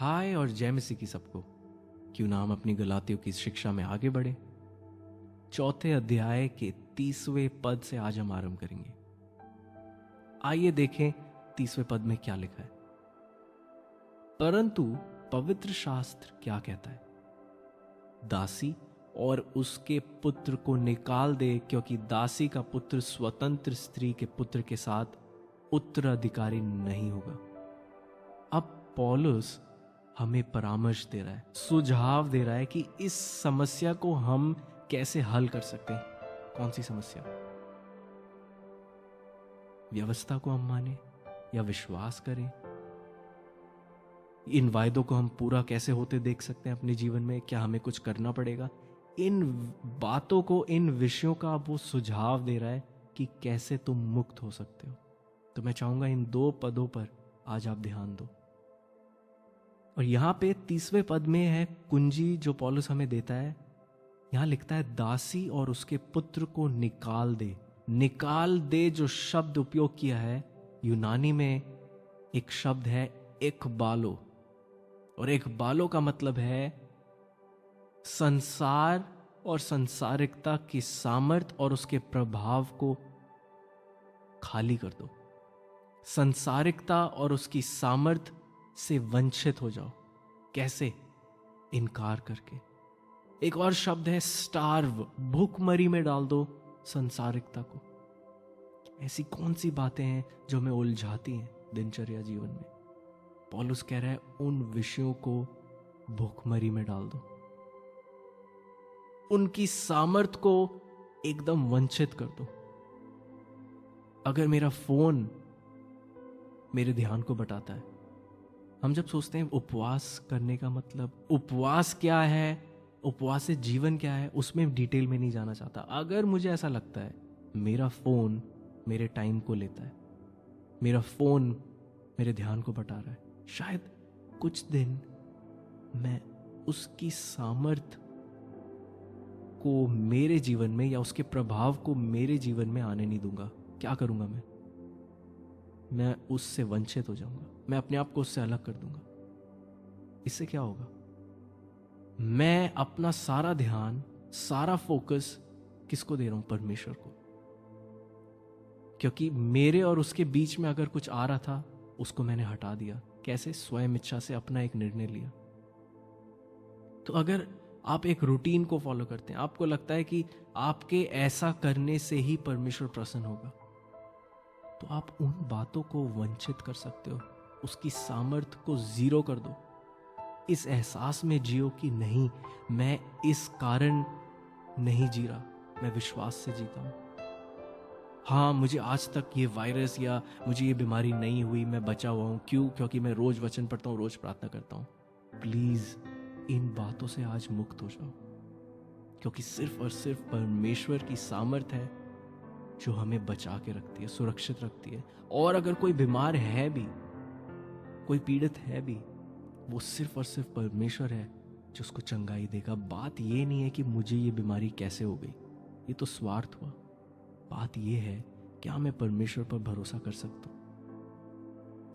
हाय और जय मसीह की सबको। क्यों ना हम अपनी गलातियों की शिक्षा में आगे बढ़े। चौथे अध्याय के 30वें पद से आज हम आरंभ करेंगे। आइए देखें 30वें पद में क्या लिखा है। परंतु पवित्र शास्त्र क्या कहता है? दासी और उसके पुत्र को निकाल दे, क्योंकि दासी का पुत्र स्वतंत्र स्त्री के पुत्र के साथ उत्तराधिकारी नहीं होगा। अब पौलुस हमें परामर्श दे रहा है, सुझाव दे रहा है कि इस समस्या को हम कैसे हल कर सकते हैं। कौन सी समस्या? व्यवस्था को हम माने या विश्वास करें? इन वायदों को हम पूरा कैसे होते देख सकते हैं अपने जीवन में? क्या हमें कुछ करना पड़ेगा? इन बातों को, इन विषयों का वो सुझाव दे रहा है कि कैसे तुम मुक्त हो सकते हो। तो मैं चाहूंगा इन 2 पदों पर आज आप ध्यान दो। और यहां पे 30वें पद में है कुंजी जो पौलुस हमें देता है। यहां लिखता है दासी और उसके पुत्र को निकाल दे। निकाल दे जो शब्द उपयोग किया है, यूनानी में एक शब्द है इकबालो, और इकबालो का मतलब है संसार और संसारिकता की सामर्थ और उसके प्रभाव को खाली कर दो। संसारिकता और उसकी सामर्थ से वंचित हो जाओ। कैसे? इनकार करके। एक और शब्द है स्टार्व, भूखमरी में डाल दो संसारिकता को। ऐसी कौन सी बातें हैं जो हमें उलझाती हैं दिनचर्या जीवन में? पौलुस कह रहा है उन विषयों को भूखमरी में डाल दो, उनकी सामर्थ को एकदम वंचित कर दो। अगर मेरा फोन मेरे ध्यान को बटाता है, हम जब सोचते हैं उपवास करने का मतलब, उपवास क्या है, उपवास से जीवन क्या है, उसमें डिटेल में नहीं जाना चाहता। अगर मुझे ऐसा लगता है मेरा फोन मेरे टाइम को लेता है, मेरा फोन मेरे ध्यान को बटा रहा है, शायद कुछ दिन मैं उसकी सामर्थ को मेरे जीवन में या उसके प्रभाव को मेरे जीवन में आने नहीं दूंगा। क्या करूंगा मैं उससे वंचित हो जाऊंगा, मैं अपने आप को उससे अलग कर दूंगा। इससे क्या होगा? मैं अपना सारा ध्यान, सारा फोकस किसको दे रहा हूं? परमेश्वर को। क्योंकि मेरे और उसके बीच में अगर कुछ आ रहा था, उसको मैंने हटा दिया। कैसे? स्वयं इच्छा से अपना एक निर्णय लिया। तो अगर आप एक रूटीन को फॉलो करते हैं, आपको लगता है कि आपके ऐसा करने से ही परमेश्वर प्रसन्न होगा, तो आप उन बातों को वंचित कर सकते हो। उसकी सामर्थ्य को जीरो कर दो। इस एहसास में जियो कि नहीं, मैं इस कारण नहीं जी रहा, मैं विश्वास से जीता हूं। हाँ, मुझे आज तक ये वायरस या मुझे ये बीमारी नहीं हुई, मैं बचा हुआ हूं। क्यों? क्योंकि मैं रोज वचन पढ़ता हूं, रोज प्रार्थना करता हूं। प्लीज इन बातों से आज मुक्त हो जाओ, क्योंकि सिर्फ और सिर्फ परमेश्वर की सामर्थ है जो हमें बचा के रखती है, सुरक्षित रखती है। और अगर कोई बीमार है भी, कोई पीड़ित है भी, वो सिर्फ और सिर्फ परमेश्वर है जो उसको चंगाई देगा। बात ये नहीं है कि मुझे ये बीमारी कैसे हो गई, ये तो स्वार्थ हुआ। बात ये है, क्या मैं परमेश्वर पर भरोसा कर सकता हूं,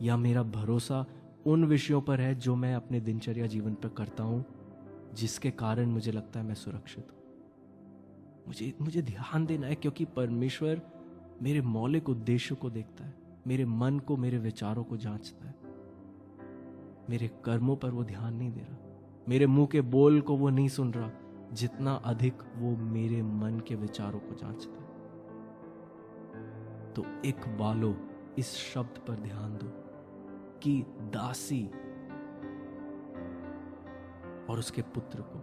या मेरा भरोसा उन विषयों पर है जो मैं अपने दिनचर्या जीवन पर करता हूं, जिसके कारण मुझे लगता है मैं सुरक्षित हूं। मुझे ध्यान देना है, क्योंकि परमेश्वर मेरे मौलिक उद्देश्यों को देखता है, मेरे मन को, मेरे विचारों को जांचता है। मेरे कर्मों पर वो ध्यान नहीं दे रहा, मेरे मुंह के बोल को वो नहीं सुन रहा, जितना अधिक वो मेरे मन के विचारों को जांचता है। तो इकबालो, इस शब्द पर ध्यान दो कि दासी और उसके पुत्र को,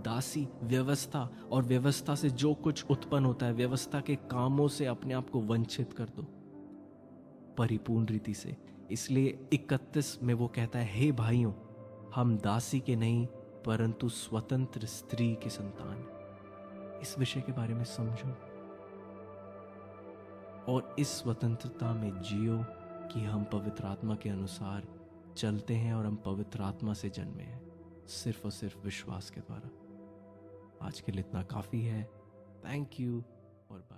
दासी व्यवस्था, और व्यवस्था से जो कुछ उत्पन्न होता है, व्यवस्था के कामों से अपने आप को वंचित कर दो परिपूर्ण रीति से। इसलिए 31 में वो कहता है, हे भाइयों, हम दासी के नहीं परंतु स्वतंत्र स्त्री की संतान। इस विषय के बारे में समझो और इस स्वतंत्रता में जियो कि हम पवित्र आत्मा के अनुसार चलते हैं और हम पवित्र आत्मा से जन्मे हैं, सिर्फ और सिर्फ विश्वास के द्वारा। आज के लिए इतना काफी है। थैंक यू और बाय।